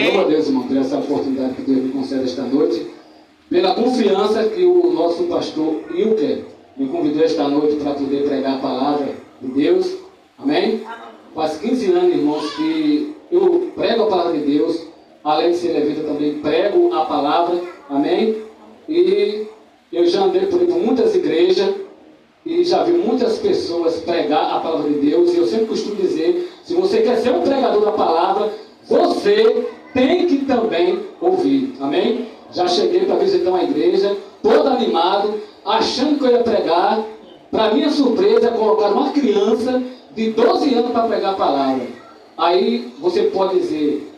Louvo a Deus, irmão, por essa oportunidade que Deus me concede esta noite, pela confiança que o nosso pastor Ilker me convidou esta noite para poder pregar a palavra de Deus. Amém? Faz 15 anos, irmãos, que eu prego a palavra de Deus, além de ser levita também prego a palavra. Amém? E eu já andei por muitas igrejas e já vi muitas pessoas pregar a palavra de Deus, e eu sempre costumo dizer, se você quer ser um pregador da palavra, você tem que também ouvir. Amém? Já cheguei para visitar uma igreja, todo animado, achando que eu ia pregar. Para minha surpresa, colocaram uma criança de 12 anos para pregar a palavra. Aí você pode dizer,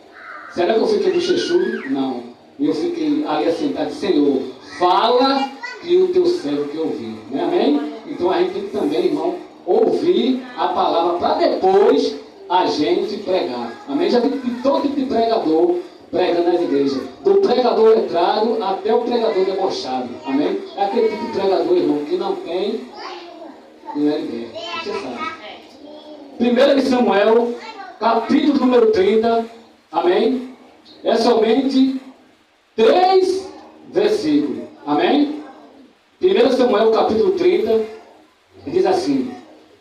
será que eu fiquei bochechudo? Não. Eu fiquei ali assentado, Senhor, fala que o teu servo quer ouvir. Né? Amém? Então a gente tem que também, irmão, ouvir a palavra para depois a gente pregar. Amém? Já vi todo tipo de pregador pregando nas igrejas. Do pregador letrado até o pregador debochado. Amém? É aquele tipo de pregador, irmão, que não tem ideia. Você sabe. 1 Samuel, capítulo número 30. Amém? É somente 3 versículos. Amém? 1 Samuel, capítulo 30, diz assim: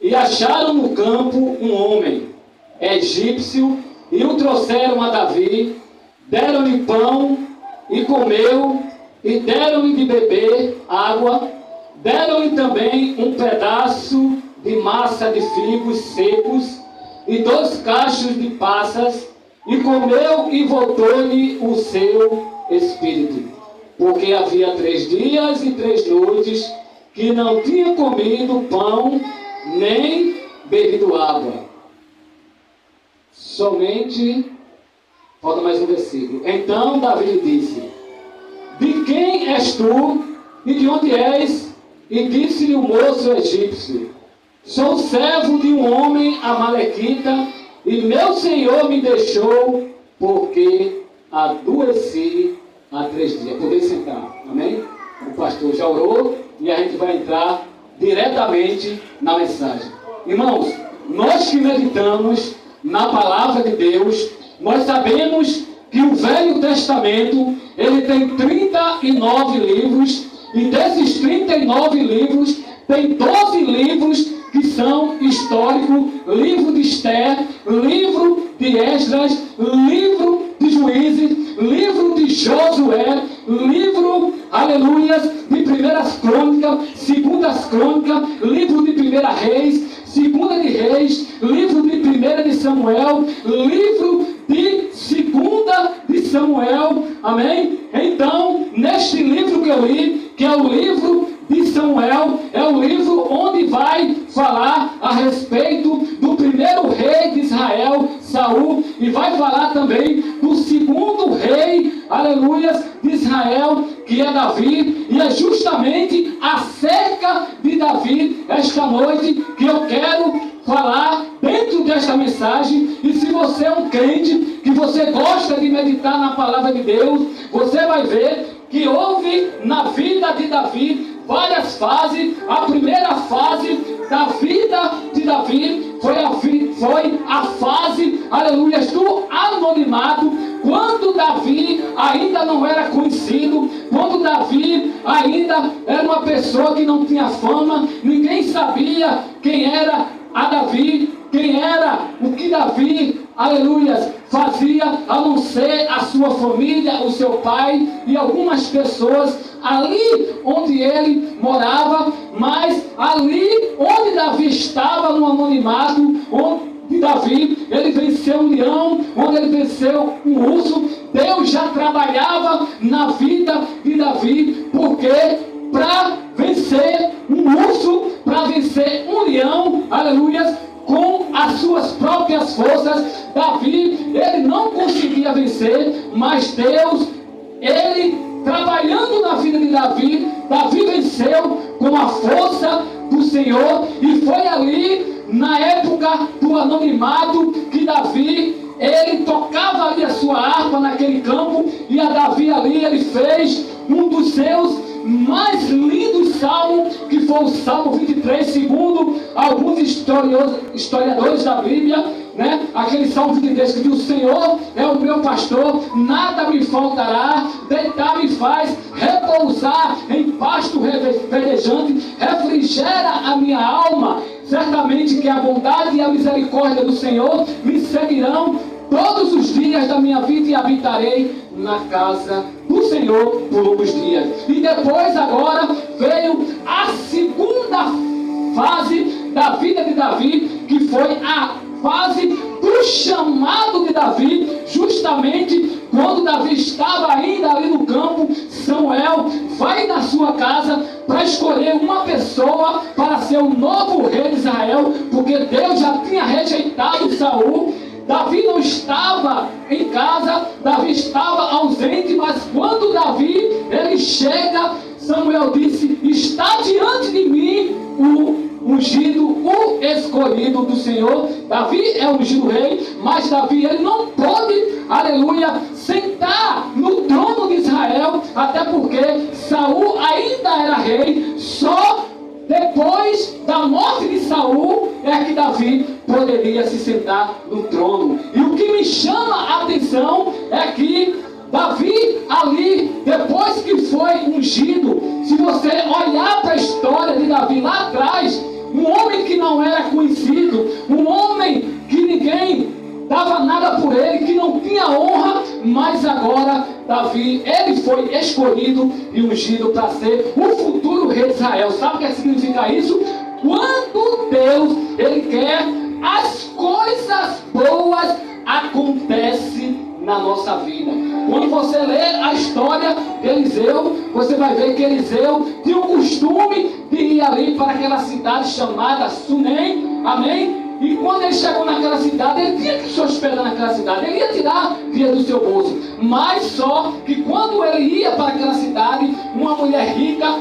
E acharam no campo um homem egípcio, e o trouxeram a Davi, deram-lhe pão, e comeu, e deram-lhe de beber água, deram-lhe também um pedaço de massa de figos secos, e 2 cachos de passas, e comeu, e voltou-lhe o seu espírito, porque havia 3 dias e 3 noites que não tinha comido pão, nem bebido água. Somente, falta mais um versículo. Então Davi lhe disse: De quem és tu e de onde és? E disse-lhe o moço egípcio: Sou servo de um homem amalequita, e meu senhor me deixou porque adoeci há 3 dias. Poder sentar, amém? O pastor já orou e a gente vai entrar diretamente na mensagem. Irmãos, nós que meditamos na palavra de Deus, nós sabemos que o Velho Testamento, ele tem 39 livros, e desses 39 livros, tem 12 livros que são históricos: livro de Esther, livro de Esdras, livro de Juízes, livro de Josué, livro, aleluias, de 1 Crônicas, 2 Crônicas, livro de 1 Reis, 2 de Reis, livro de 1 de Samuel, livro de 2 de Samuel. Amém? Então, neste livro que eu li, que é o livro de Samuel, é o livro onde vai falar a respeito do primeiro rei de Israel, Saul, e vai falar também do segundo rei, aleluias, de Israel, que é Davi. E é justamente acerca de Davi esta noite que eu quero falar dentro desta mensagem. E se você é um crente, que você gosta de meditar na palavra de Deus, você vai ver que houve na vida de Davi várias fases. A primeira fase da vida de Davi foi a fase, aleluia, do anonimato, quando Davi ainda não era conhecido, quando Davi ainda era uma pessoa que não tinha fama, ninguém sabia quem era a Davi, quem era, o que Davi, aleluia, fazia, a não ser a sua família, o seu pai e algumas pessoas ali onde ele morava. Mas ali onde Davi estava, no anonimato, onde Davi, ele venceu um leão, onde ele venceu um urso. Deus já trabalhava na vida de Davi, porque para vencer um urso, para vencer um leão, aleluia, com as suas próprias forças, Davi, ele não conseguia vencer, mas Deus, ele trabalhando na vida de Davi, Davi venceu com a força do Senhor. E foi ali, na época do anonimato, que Davi, ele tocava ali a sua harpa naquele campo, e a Davi ali, ele fez um dos seus mais lindos salmos, que foi o Salmo 23, segundo alguns historiadores da Bíblia, né? Aquele Salmo 23 que diz: o Senhor é o meu pastor, nada me faltará, deitar me faz repousar em pasto verdejante, refrigera a minha alma. Certamente que a bondade e a misericórdia do Senhor me seguirão todos os dias da minha vida, e habitarei na casa do Senhor por longos dias. E depois agora veio a segunda fase da vida de Davi, que foi a fase do chamado de Davi. Justamente quando Davi estava ainda ali no campo, Samuel vai na sua casa para escolher uma pessoa para ser o novo rei de Israel, porque Deus já tinha rejeitado Saul. Davi não estava em casa, Davi estava ausente, mas quando Davi ele chega, Samuel disse: está diante de mim o ungido, o escolhido do Senhor. Davi é o ungido rei, mas Davi ele não pôde, aleluia, sentar no trono de Israel, até porque Saul ainda era rei. Só depois da morte de Saul é que Davi poderia se sentar no trono. E o que me chama a atenção é que Davi ali, depois que foi ungido, se você olhar para a história de Davi lá atrás, um homem que não era conhecido, um homem que ninguém dava nada por ele, que não tinha honra, mas agora Davi, ele foi escolhido e ungido para ser o futuro rei de Israel. Sabe o que significa isso? Quando Deus, ele quer, as coisas boas acontecem na nossa vida. Quando você lê a história de Eliseu, você vai ver que Eliseu tinha o costume de ir ali para aquela cidade chamada Sunem, amém? E quando ele chegou naquela cidade, ele tinha que se hospedar naquela cidade, ele ia tirar dinheiro do seu bolso. Mas só que quando ele ia para aquela cidade, uma mulher rica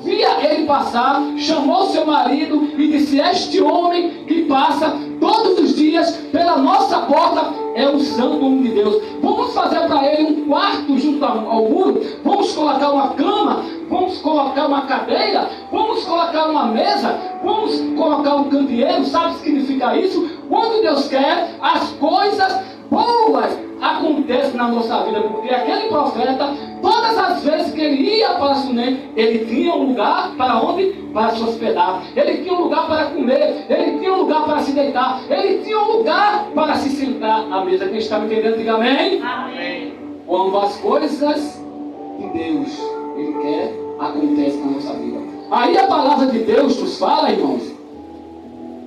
via ele passar, chamou seu marido e disse: este homem que passa todos os dias pela nossa porta é o santo homem de Deus. Vamos fazer para ele um quarto junto ao muro, vamos colocar uma cama, vamos colocar uma cadeira, vamos colocar uma mesa, vamos colocar um candeeiro. Sabe o que significa isso? Quando Deus quer, as coisas boas acontecem na nossa vida, porque aquele profeta, todas as vezes que ele ia para Sunem, ele tinha um lugar para onde? Para se hospedar. Ele tinha um lugar para comer, ele tinha um lugar para se deitar, ele tinha um lugar para se sentar à mesa. Quem está me entendendo, diga amém. Amém. Quando as coisas de Deus, ele quer, acontecem na nossa vida. Aí a palavra de Deus nos fala, irmãos,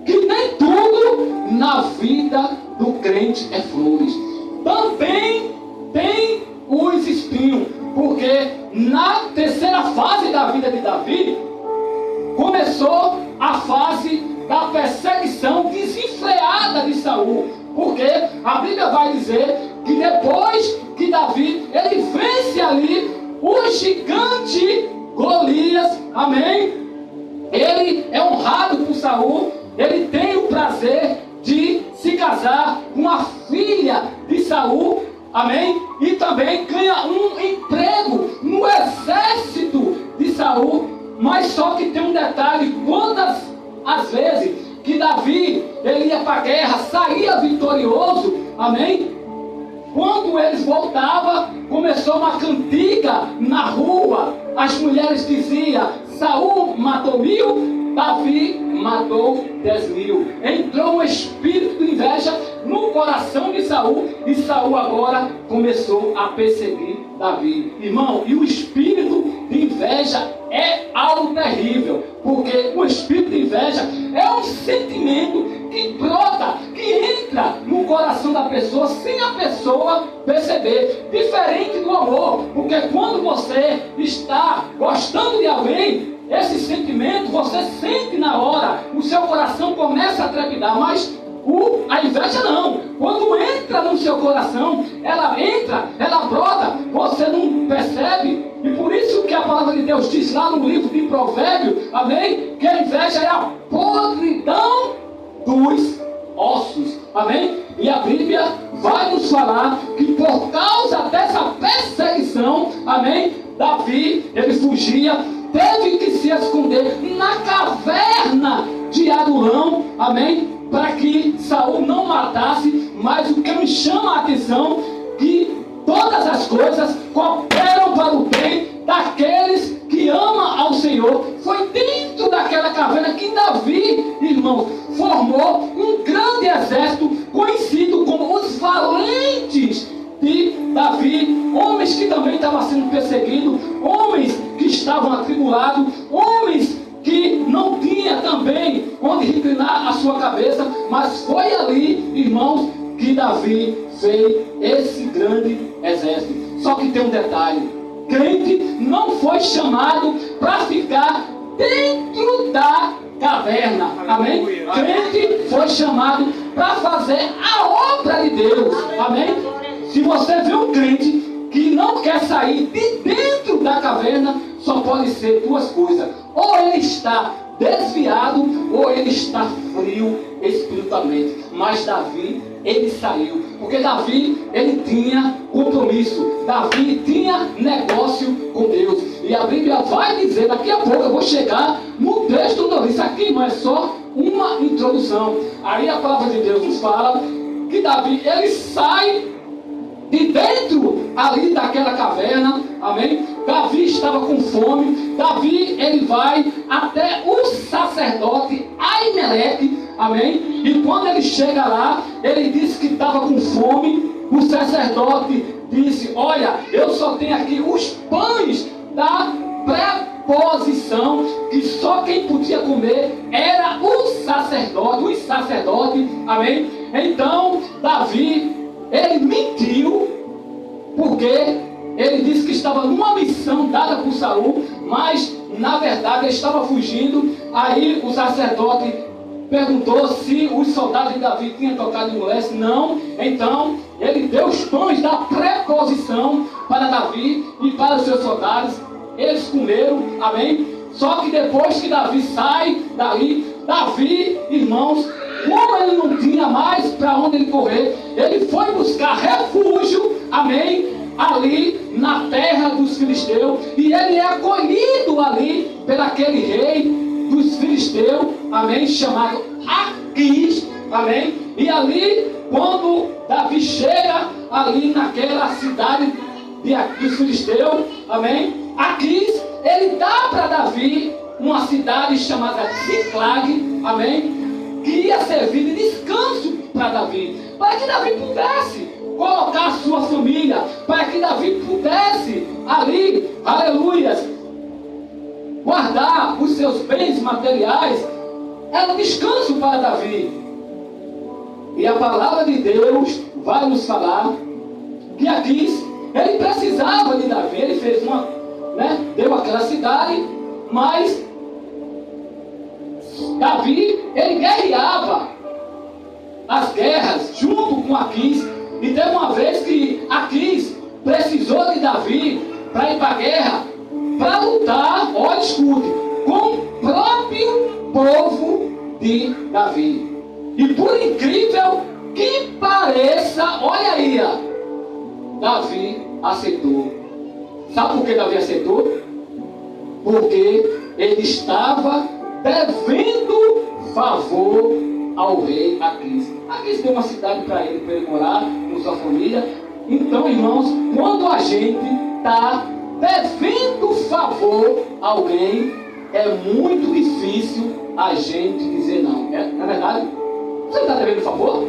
que nem tudo na vida do crente é flores. Também tem os espinhos, porque na terceira fase da vida de Davi, começou a fase da perseguição desenfreada de Saul. Porque a Bíblia vai dizer que depois que Davi, ele vence ali o gigante Golias, amém? Ele é honrado por Saul, ele tem o prazer de se casar com a filha de Saul, amém? E também ganha um emprego no exército de Saul. Mas só que tem um detalhe: quantas as vezes que Davi, ele ia para a guerra, saía vitorioso, amém? Quando eles voltavam, começou uma cantiga na rua, as mulheres diziam: Saul matou 1000, Davi matou 10.000. Entrou um espírito de inveja no coração de Saul, e Saul agora começou a perseguir Davi. Irmão, e o espírito de inveja é algo terrível, porque o espírito de inveja é um sentimento que brota, que entra no coração da pessoa sem a pessoa perceber. Diferente do amor, porque quando você está gostando de alguém, esse sentimento você sente na hora, o seu coração começa a trepidar. Mas a inveja não. Quando entra no seu coração, ela entra, ela brota, você não percebe. E por isso que a palavra de Deus diz lá no livro de Provérbios, amém? Que a inveja é a podridão dos ossos, amém? E a Bíblia vai nos falar que por causa dessa perseguição, amém? Davi, ele fugia. teve que se esconder na caverna de Adulão, amém? Para que Saul não matasse. Mas o que me chama a atenção, que todas as coisas cooperam para o bem daqueles que amam ao Senhor. Foi dentro daquela caverna que Davi, irmãos, formou um grande exército conhecido como os valentes de Davi, homens que também estavam sendo perseguidos, homens que estavam atribulados, homens que não tinha também onde reclinar a sua cabeça. Mas foi ali, irmãos, que Davi fez esse grande exército. Só que tem um detalhe: crente não foi chamado para ficar dentro da caverna, amém? Crente foi chamado para fazer a obra de Deus, amém? Se você vê um crente que não quer sair de dentro da caverna, só pode ser duas coisas: ou ele está desviado, ou ele está frio espiritualmente. Mas Davi, ele saiu, porque Davi, ele tinha compromisso, Davi tinha negócio com Deus. E a Bíblia vai dizer, daqui a pouco eu vou chegar no texto do isso aqui, não é só uma introdução. Aí a palavra de Deus nos fala que Davi, ele sai de dentro ali daquela caverna, amém? Davi estava com fome. Davi, ele vai até o sacerdote Aimeleque, amém? E quando ele chega lá, ele disse que estava com fome. O sacerdote disse: olha, eu só tenho aqui os pães da preposição, que só quem podia comer era o sacerdote, os sacerdotes, amém? Então Davi, ele mentiu, porque ele disse que estava numa missão dada por Saul, mas na verdade ele estava fugindo. Aí o sacerdote perguntou se os soldados de Davi tinham tocado em mulher. Não. Então ele deu os pães da preposição para Davi e para os seus soldados. Eles comeram, amém? Só que depois que Davi sai dali, Davi, irmãos, como ele não tinha mais para onde ele correr, ele foi buscar refúgio, amém, ali na terra dos filisteus. E ele é acolhido ali pelaquele rei dos filisteus, amém, chamado Aquis, amém. E ali, quando Davi chega ali naquela cidade dos filisteus, amém, Aquis, ele dá para Davi uma cidade chamada Ziclag, amém, que ia servir de descanso para Davi, para que Davi pudesse colocar a sua família, para que Davi pudesse ali, aleluias, guardar os seus bens materiais. Era um descanso para Davi. E a palavra de Deus vai nos falar que Aquis, ele precisava de Davi. Ele fez uma, deu aquela cidade, mas Davi, ele guerreava as guerras junto com Aquis. E teve uma vez que Aquis precisou de Davi para ir para a guerra, para lutar, olha, escute, com o próprio povo de Davi. E por incrível que pareça, olha aí, Davi aceitou. Sabe por que Davi aceitou? Porque ele estava devendo favor ao rei Aquis. Aquis deu uma cidade para ele morar com sua família. Então, irmãos, quando a gente está devendo favor a alguém, é muito difícil a gente dizer não. Não é verdade? Você está devendo favor?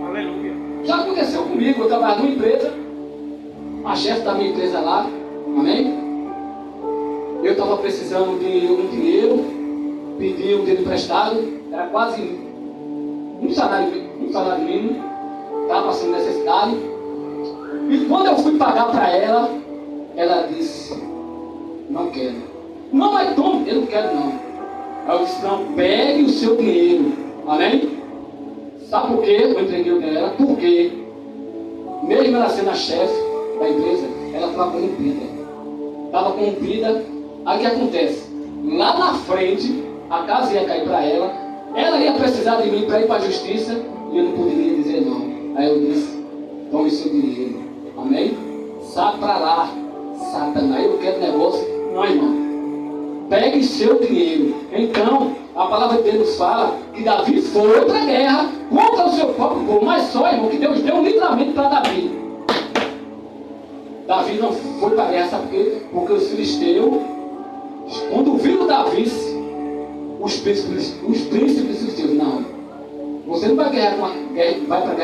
Aleluia. Já aconteceu comigo. Eu trabalhava numa empresa, a chefe da minha empresa lá, amém? Eu estava precisando de um dinheiro, pedi um dinheiro emprestado, era quase um salário mínimo, estava passando necessidade. E quando eu fui pagar para ela, ela disse: não quero. Não, mas tome, eu não quero não. Aí eu disse: não, pegue o seu dinheiro, amém? Sabe por quê? Eu entreguei o dinheiro dela, porque mesmo ela sendo a chefe da empresa, ela estava corrompida. Estava corrompida. Aí o que acontece? Lá na frente, a casa ia cair para ela ia precisar de mim para ir para a justiça, e eu não poderia dizer não. Aí eu disse: tome seu dinheiro, amém? Sai para lá, Satanás, eu quero negócio. Não, irmão, pegue seu dinheiro. Então, a palavra de Deus fala que Davi foi para a guerra contra o seu próprio povo. Mas só, irmão, que Deus deu um livramento para Davi. Davi não foi para a guerra, sabe por quê? Porque os filisteus, quando viram Davi, os príncipes filisteus, não, você não vai para a guerra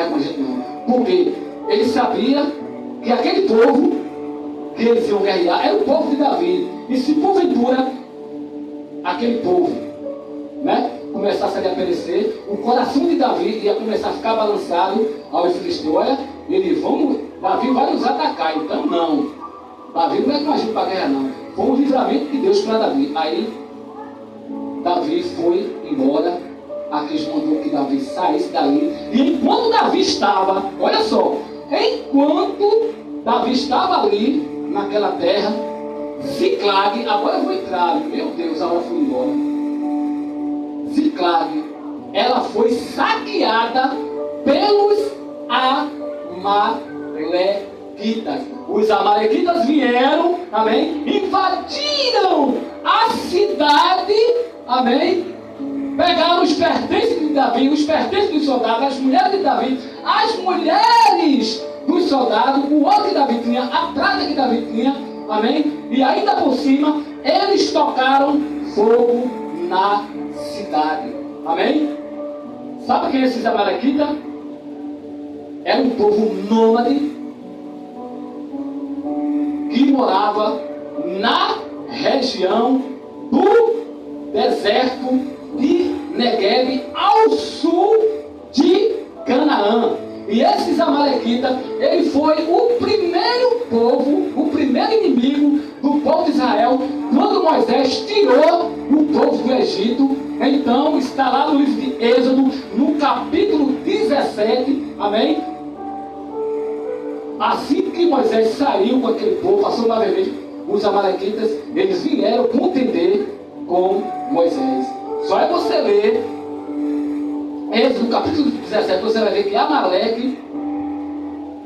com a gente, não. Porque ele sabia que aquele povo que eles iam guerrear era o povo de Davi. E se porventura aquele povo, né, começasse a lhe aparecer, o coração de Davi ia começar a ficar balançado aos filisteus. Olha, Davi vai nos atacar. Então não, Davi não é com a gente para a guerra, não. Foi um livramento de Deus para Davi. Aí Davi foi embora. Aqueles mandou que Davi saísse dali. E enquanto Davi estava, olha só, enquanto Davi estava ali naquela terra, Ziclag, agora eu vou entrar, meu Deus, a hora foi embora. Ziclag, ela foi saqueada pelos amalequitas. Os amalequitas vieram, amém, invadiram a cidade, amém, pegaram os pertences de Davi, os pertences dos soldados, as mulheres de Davi, as mulheres dos soldados, o ouro que Davi tinha, a prata que Davi tinha, amém? E ainda por cima, eles tocaram fogo na cidade, amém? Sabe quem é esses amalequitas? Era um povo nômade que morava na região do deserto de Negueb, ao sul de Canaã. E esses amalequitas, ele foi o primeiro povo, o primeiro inimigo do povo de Israel, quando Moisés tirou o povo do Egito. Então está lá no livro de Êxodo, no capítulo 17, amém? Assim que Moisés saiu com aquele povo, passou lá vermelho, os amalequitas, eles vieram contender com Moisés. Só é você ler Êxodo capítulo 17, você vai ver que Amaleque,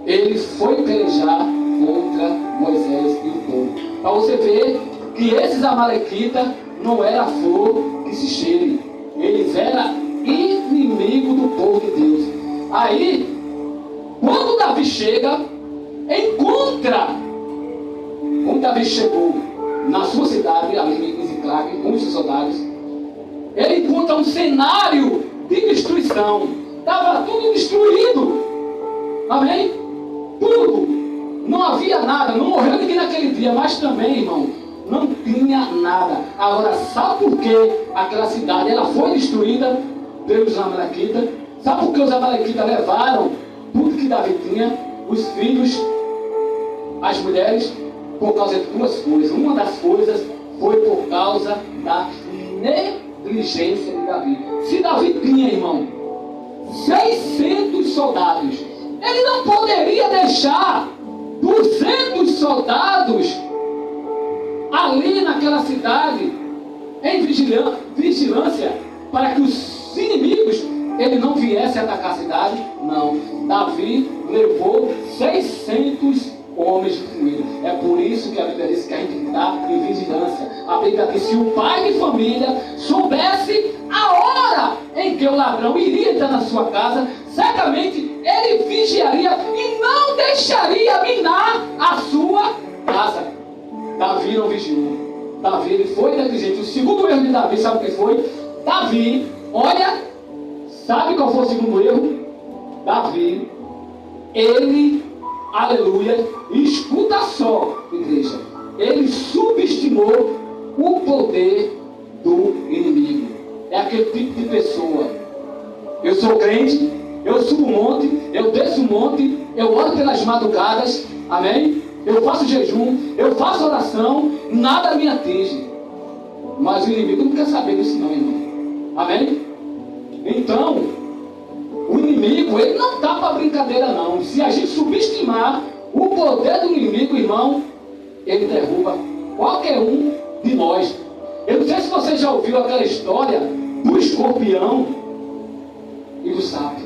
ele foi pelejar contra Moisés e o povo. Para você ver que esses amalequitas não eram flor que se cheire. Eles eram inimigos do povo de Deus. Aí, quando Davi chega, quando Davi chegou na sua cidade, ali em Ziclag, com os seus soldados, ele encontra um cenário de destruição. Estava tudo destruído. Amém? Tudo. Não havia nada. Não morreu ninguém naquele dia. Mas também, irmão, não tinha nada. Agora, sabe por que aquela cidade ela foi destruída pelos amalequitas? Sabe por que os amalequitas levaram tudo que Davi tinha? Os filhos, as mulheres, por causa de duas coisas. Uma das coisas foi por causa da negligência de Davi. Se Davi tinha, irmão, 600 soldados, ele não poderia deixar 200 soldados ali naquela cidade em vigilância para que os inimigos ele não viessem atacar a cidade. Não, Davi levou 600 homens com ele. É por isso que a Bíblia diz que a gente está em vigilância. A Bíblia diz que se o pai de família soubesse a hora em que o ladrão iria entrar na sua casa, certamente ele vigiaria e não deixaria minar a sua casa. Davi não vigiou. Davi ele foi negligente. O segundo erro de Davi, sabe o que foi? Davi, olha, sabe qual foi o segundo erro? Davi, ele, aleluia, escuta só, igreja, ele subestimou o poder do inimigo. É aquele tipo de pessoa. Eu sou crente, eu subo um monte, eu desço um monte, eu oro pelas madrugadas, amém? Eu faço jejum, eu faço oração, nada me atinge. Mas o inimigo não quer saber disso não, irmão. Amém? Então, o inimigo, ele não está para brincadeira não. Se a gente subestimar o poder do inimigo, irmão, ele derruba qualquer um de nós. Eu não sei se você já ouviu aquela história do escorpião e do sapo.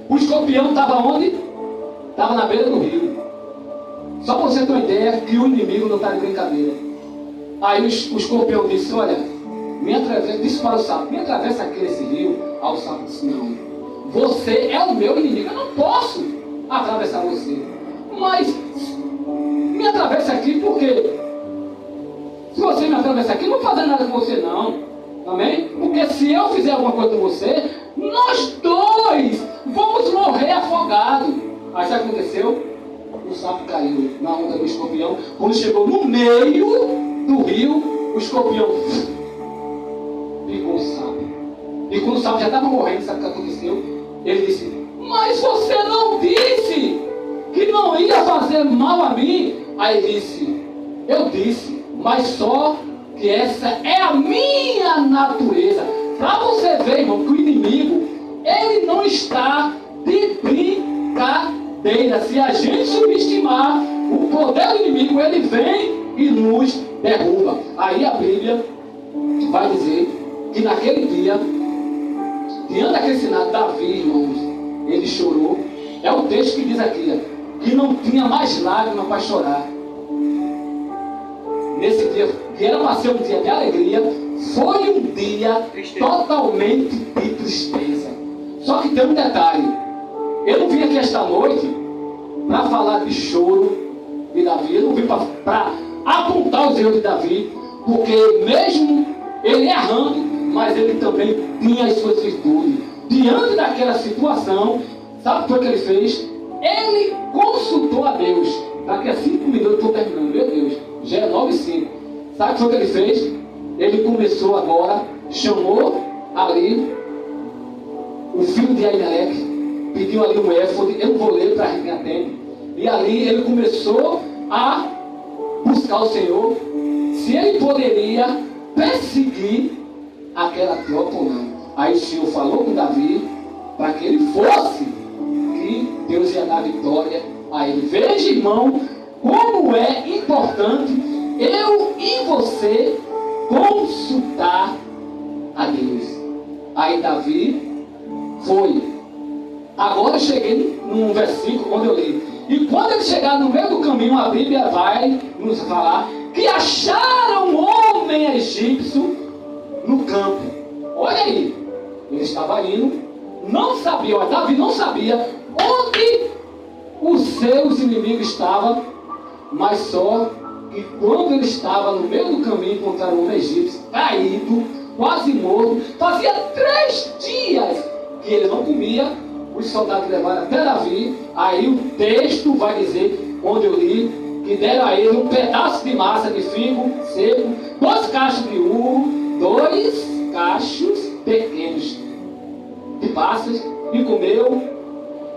O escorpião estava onde? Estava na beira do rio. Só para você ter uma ideia que o inimigo não está de brincadeira. Aí o escorpião disse, olha, disse para o sapo, me atravessa aqui esse rio. Aí o sapo disse, não, você é o meu inimigo, eu não posso atravessar você. Mas me atravessa aqui porque se você me atravessar aqui, eu não vou fazer nada com você não. Amém? Porque se eu fizer alguma coisa com você, nós dois vamos morrer afogados. Aí sabe o que aconteceu? O sapo caiu na onda do escorpião. Quando chegou no meio do rio, o escorpião picou o sapo. E quando o sapo já estava morrendo, sabe o que aconteceu? Ele disse, mas você não disse que não ia fazer mal a mim? Aí ele disse, eu disse, mas só que essa é a minha natureza. Para você ver, irmão, que o inimigo, ele não está de brincadeira. Se a gente subestimar o poder do inimigo, ele vem e nos derruba. Aí a Bíblia vai dizer que naquele dia, diante daquele cenário, Davi, irmãos, ele chorou. É o texto que diz aqui, que não tinha mais lágrimas para chorar. Nesse dia, que era para ser um dia de alegria, foi um dia totalmente de tristeza. Só que tem um detalhe. Eu não vim aqui esta noite para falar de choro de Davi. Eu não vim para apontar os erros de Davi, porque mesmo ele errando, mas ele também tinha as suas virtudes. Diante daquela situação, sabe o que foi que ele fez? Ele consultou a Deus. Daqui a 5 minutos eu estou terminando, meu Deus. Já é 9:05. Sabe o que foi que ele fez? Ele começou agora, chamou ali o filho de Aimeleque, pediu ali um éfode, eu não vou ler para a gente atender. E ali ele começou a buscar o Senhor, se ele poderia perseguir aquela tropa ou não. Aí o Senhor falou com Davi, para que ele fosse, que Deus ia dar vitória a ele. Veja, irmão, como é importante eu e você consultar a Deus. Aí Davi foi. Agora eu cheguei num versículo onde eu li. E quando ele chegar no meio do caminho, a Bíblia vai nos falar que acharam um homem egípcio no campo. Olha aí, ele estava indo, não sabia, Davi não sabia onde os seus inimigos estavam, mas só que quando ele estava no meio do caminho, encontraram um homem egípcio caído, quase morto. Fazia 3 dias que ele não comia. Os soldados levaram até Davi. Aí o texto vai dizer, onde eu li, que deram a ele um pedaço de massa de figo seco, 2 cachos de uva, 2 cachos pequenos de passas, e comeu,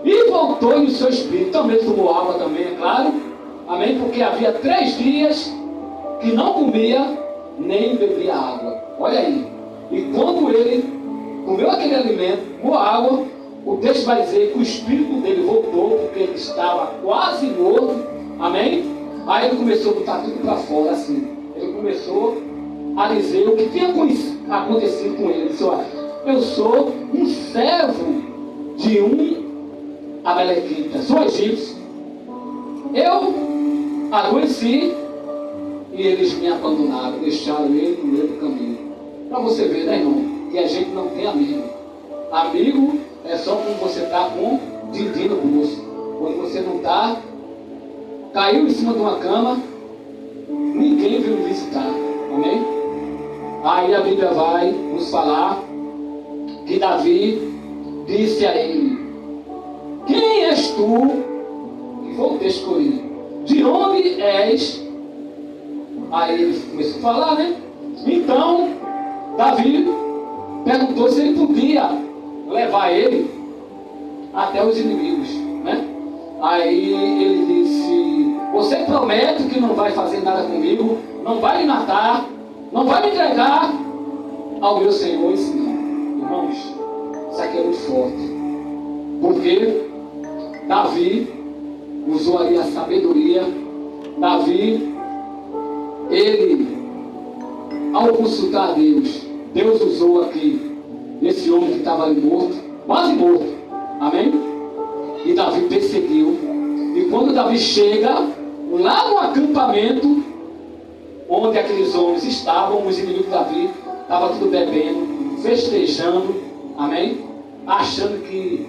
e voltou no seu espírito. Também tomou água também, é claro. Amém? Porque havia 3 dias que não comia, nem bebia água. Olha aí. E quando ele comeu aquele alimento, com água, o texto vai dizer que o espírito dele voltou, porque ele estava quase morto. Amém? Aí ele começou a botar tudo para fora, assim. Ele começou a dizer o que tinha acontecido com ele. Ele disse, olha, eu sou um servo de um amalequita, sou egípcio. Eu adoeci e eles me abandonaram, deixaram ele no meio do caminho. Para você ver, né, irmão, que a gente não tem amigo. Amigo é só quando você está com din-din no bolso. Quando você não está, caiu em cima de uma cama, ninguém veio visitar. Amém? Aí a Bíblia vai nos falar que Davi disse a ele, quem és tu? Que foi o texto que eu li. De onde és? Aí ele começou a falar, né? Então, Davi perguntou se ele podia levar ele até os inimigos, né? Aí ele disse, você promete que não vai fazer nada comigo, não vai me matar, não vai me entregar ao meu Senhor? E disse, não. Irmãos, isso aqui é muito forte, porque Davi usou ali a sabedoria. Davi, ele, ao consultar a Deus, Deus usou aqui esse homem que estava ali morto, quase morto. Amém? E Davi perseguiu. E quando Davi chega lá no acampamento onde aqueles homens estavam, os inimigos de Davi, estavam tudo bebendo, festejando, amém? Achando que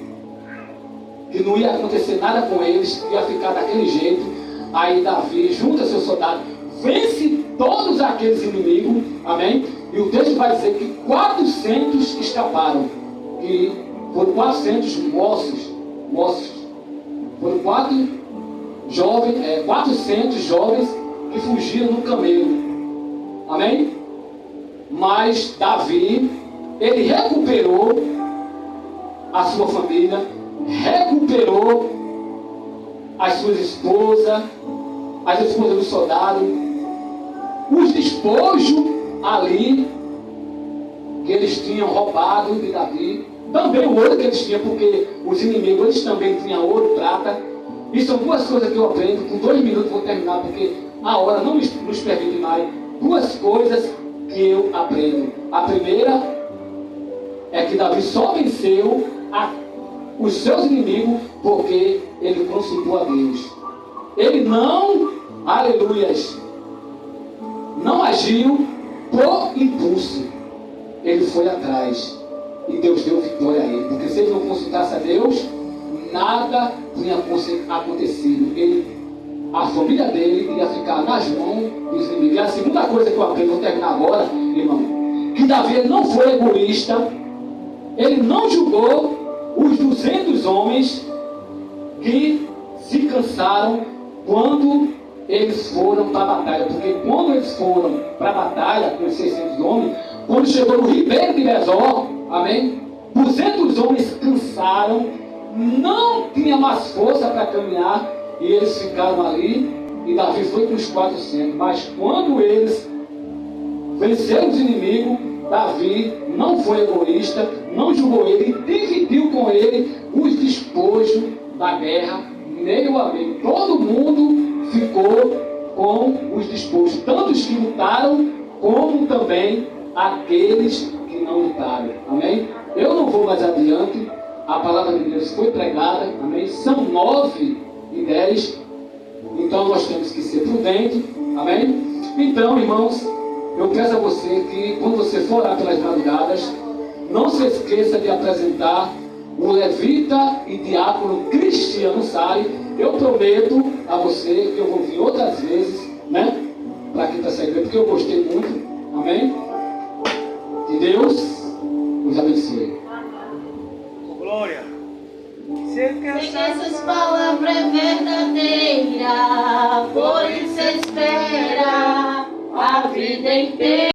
não ia acontecer nada com eles, ia ficar daquele jeito. Aí Davi junta seus soldados, vence todos aqueles inimigos, amém? E o texto vai dizer que 400 escaparam, que foram 400 moços, foram 400 jovens que fugiram no camelo, amém? Mas Davi, ele recuperou a sua família, recuperou as suas esposas, as esposas dos soldados, os despojos ali que eles tinham roubado de Davi, também o ouro que eles tinham, porque os inimigos eles também tinham ouro, prata. E são duas coisas que eu aprendo, com 2 minutos vou terminar, porque a hora não nos permite mais. 2 coisas que eu aprendo. A primeira é que Davi só venceu os seus inimigos porque ele consultou a Deus. Ele não, aleluias, não agiu por impulso. Ele foi atrás e Deus deu vitória a ele. Porque se ele não consultasse a Deus, nada tinha acontecido. A família dele ia ficar nas mãos dos inimigos. E a segunda coisa que eu aprendo, vou terminar agora, irmão, que Davi não foi egoísta. Ele não julgou os 200 homens que se cansaram quando eles foram para a batalha. Porque quando eles foram para a batalha, com os 600 homens, quando chegou no ribeiro de Besor, amém? 200 homens cansaram, não tinha mais força para caminhar, e eles ficaram ali, e Davi foi com os 400. Mas quando eles venceram os inimigos, Davi não foi egoísta, não julgou ele, dividiu com ele os despojos da guerra, meio a meio. Todo mundo ficou com os despojos, tanto os que lutaram, como também aqueles que não lutaram. Amém? Eu não vou mais adiante, a palavra de Deus foi pregada, amém? São 9:10, então nós temos que ser prudentes, amém? Então, irmãos, eu peço a você que, quando você for orar pelas madrugadas, não se esqueça de apresentar o levita e diácono Cristiano Sari. Eu prometo a você que eu vou vir outras vezes, né? Para aqui para essa igreja, porque eu gostei muito, amém? Que Deus os abençoe. Glória. Sei que essas palavras é verdadeira, por isso espera a vida inteira.